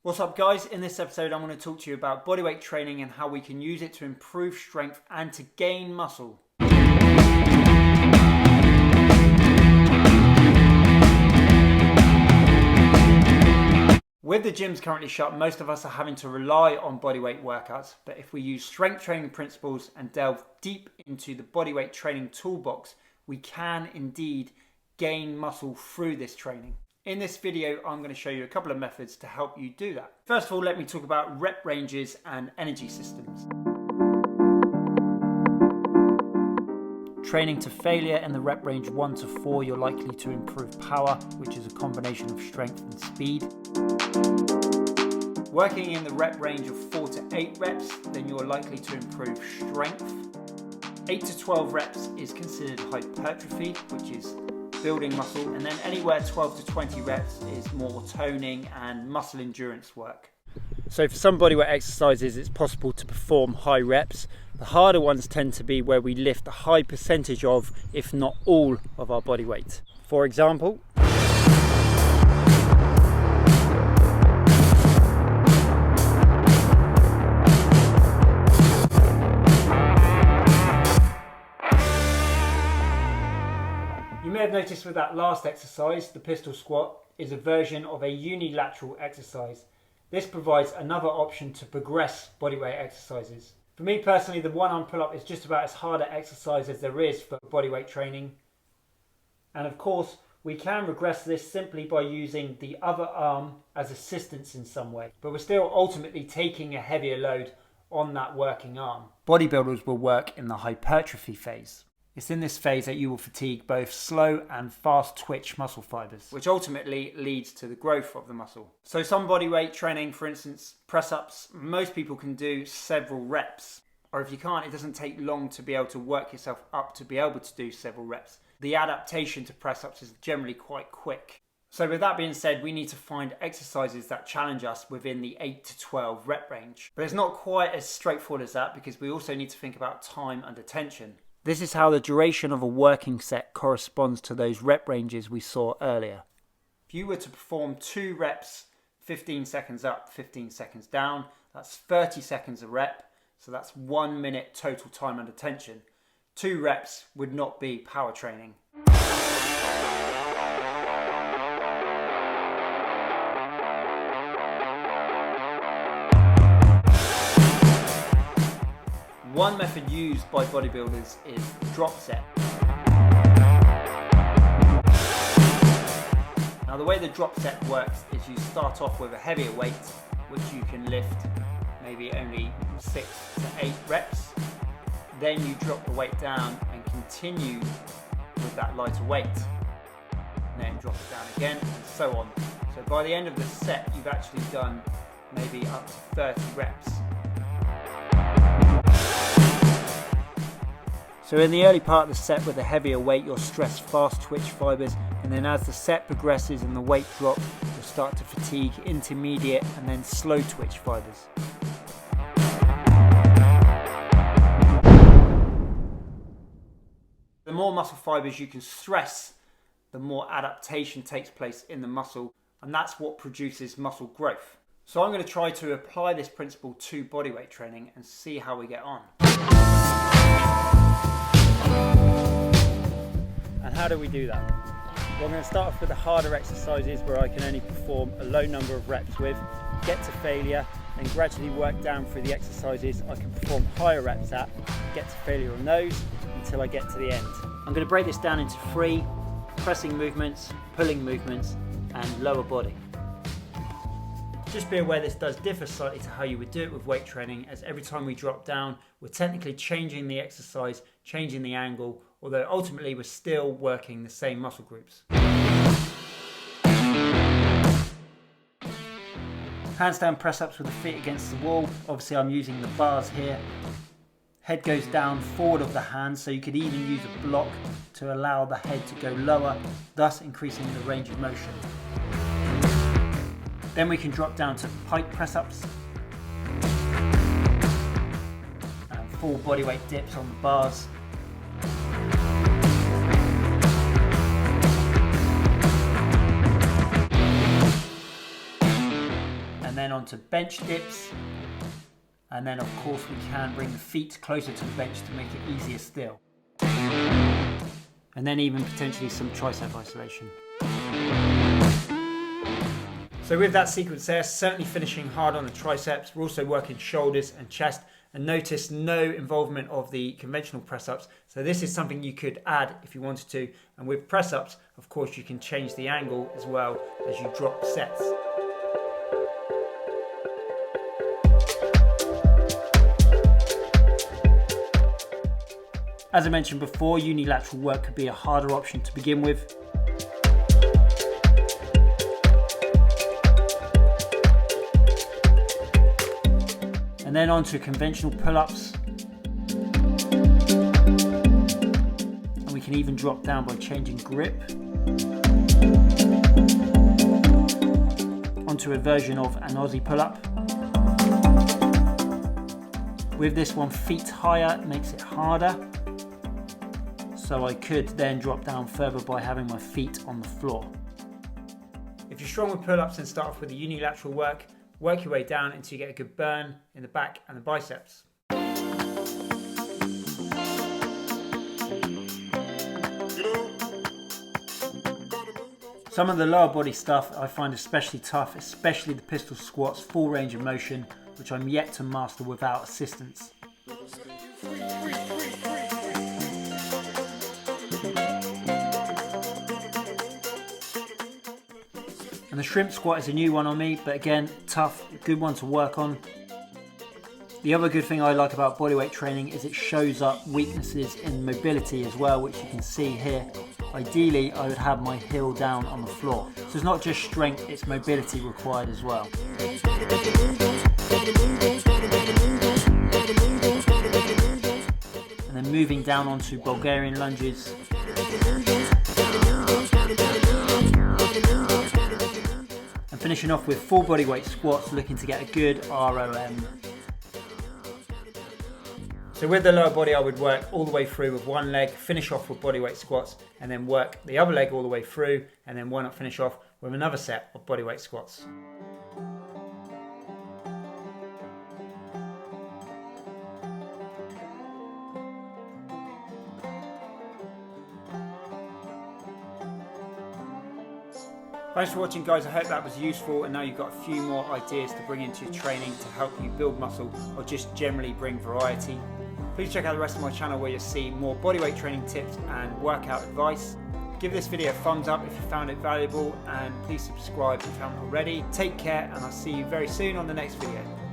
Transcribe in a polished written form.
What's up guys? In this episode I'm going to talk to you about bodyweight training and how we can use it to improve strength and to gain muscle. With the gyms currently shut, most of us are having to rely on bodyweight workouts, but if we use strength training principles and delve deep into the bodyweight training toolbox, we can indeed gain muscle through this training. In this video, I'm going to show you a couple of methods to help you do that. First of all, let me talk about rep ranges and energy systems. Training to failure in the rep range 1 to 4, you're likely to improve power, which is a combination of strength and speed. Working in the rep range of 4 to 8 reps, then you're likely to improve strength. 8 to 12 reps is considered hypertrophy, which is building muscle, and then anywhere 12 to 20 reps is more toning and muscle endurance work. So for some bodyweight exercises it's possible to perform high reps. The harder ones tend to be where we lift a high percentage of, if not all, of our body weight. For example, you may have noticed with that last exercise, the pistol squat is a version of a unilateral exercise. This provides another option to progress bodyweight exercises. For me personally, the one-arm pull-up is just about as hard an exercise as there is for bodyweight training. And of course, we can regress this simply by using the other arm as assistance in some way. But we're still ultimately taking a heavier load on that working arm. Bodybuilders will work in the hypertrophy phase. It's in this phase that you will fatigue both slow and fast twitch muscle fibers, which ultimately leads to the growth of the muscle. So some bodyweight training, for instance, press-ups, most people can do several reps. Or if you can't, it doesn't take long to be able to work yourself up to be able to do several reps. The adaptation to press-ups is generally quite quick. So with that being said, we need to find exercises that challenge us within the 8 to 12 rep range. But it's not quite as straightforward as that, because we also need to think about time under tension. This is how the duration of a working set corresponds to those rep ranges we saw earlier. If you were to perform 2 reps, 15 seconds up, 15 seconds down, that's 30 seconds a rep, so that's 1 minute total time under tension. 2 reps would not be power training. One method used by bodybuilders is drop set. Now the way the drop set works is you start off with a heavier weight, which you can lift maybe only 6 to 8 reps. Then you drop the weight down and continue with that lighter weight. And then drop it down again and so on. So by the end of the set, you've actually done maybe up to 30 reps. So in the early part of the set with a heavier weight, you'll stress fast twitch fibers, and then as the set progresses and the weight drops, you'll start to fatigue intermediate and then slow twitch fibers. The more muscle fibers you can stress, the more adaptation takes place in the muscle, and that's what produces muscle growth. So I'm going to try to apply this principle to bodyweight training and see how we get on. And how do we do that? Well, I'm going to start off with the harder exercises where I can only perform a low number of reps with, get to failure, and gradually work down through the exercises I can perform higher reps at, get to failure on those until I get to the end. I'm going to break this down into 3 pressing movements, pulling movements, and lower body. Just be aware this does differ slightly to how you would do it with weight training, as every time we drop down, we're technically changing the exercise, changing the angle, although ultimately we're still working the same muscle groups. Handstand press-ups with the feet against the wall. Obviously I'm using the bars here. Head goes down forward of the hands, so you could even use a block to allow the head to go lower, thus increasing the range of motion. Then we can drop down to pike press-ups and full bodyweight dips on the bars. And then on to bench dips. And then of course we can bring the feet closer to the bench to make it easier still. And then even potentially some tricep isolation. So with that sequence there, certainly finishing hard on the triceps. We're also working shoulders and chest. And notice no involvement of the conventional press-ups. So this is something you could add if you wanted to. And with press-ups, of course, you can change the angle as well as you drop sets. As I mentioned before, unilateral work could be a harder option to begin with. And then on to conventional pull-ups. And we can even drop down by changing grip. Onto a version of an Aussie pull-up. With this one, feet higher makes it harder. So I could then drop down further by having my feet on the floor. If you're strong with pull-ups, then start off with the unilateral work. Work your way down until you get a good burn in the back and the biceps. Some of the lower body stuff I find especially tough, especially the pistol squats, full range of motion, which I'm yet to master without assistance. And the shrimp squat is a new one on me, but again, tough, good one to work on. The other good thing I like about bodyweight training is it shows up weaknesses in mobility as well, which you can see here. Ideally, I would have my heel down on the floor. So it's not just strength, it's mobility required as well. And then moving down onto Bulgarian lunges. And finishing off with full bodyweight squats, looking to get a good ROM. So with the lower body, I would work all the way through with one leg, finish off with bodyweight squats, and then work the other leg all the way through, and then why not finish off with another set of bodyweight squats. Thanks for watching, guys. I hope that was useful, and now you've got a few more ideas to bring into your training to help you build muscle or just generally bring variety. Please check out the rest of my channel where you'll see more bodyweight training tips and workout advice. Give this video a thumbs up if you found it valuable, and please subscribe if you haven't already. Take care, and I'll see you very soon on the next video.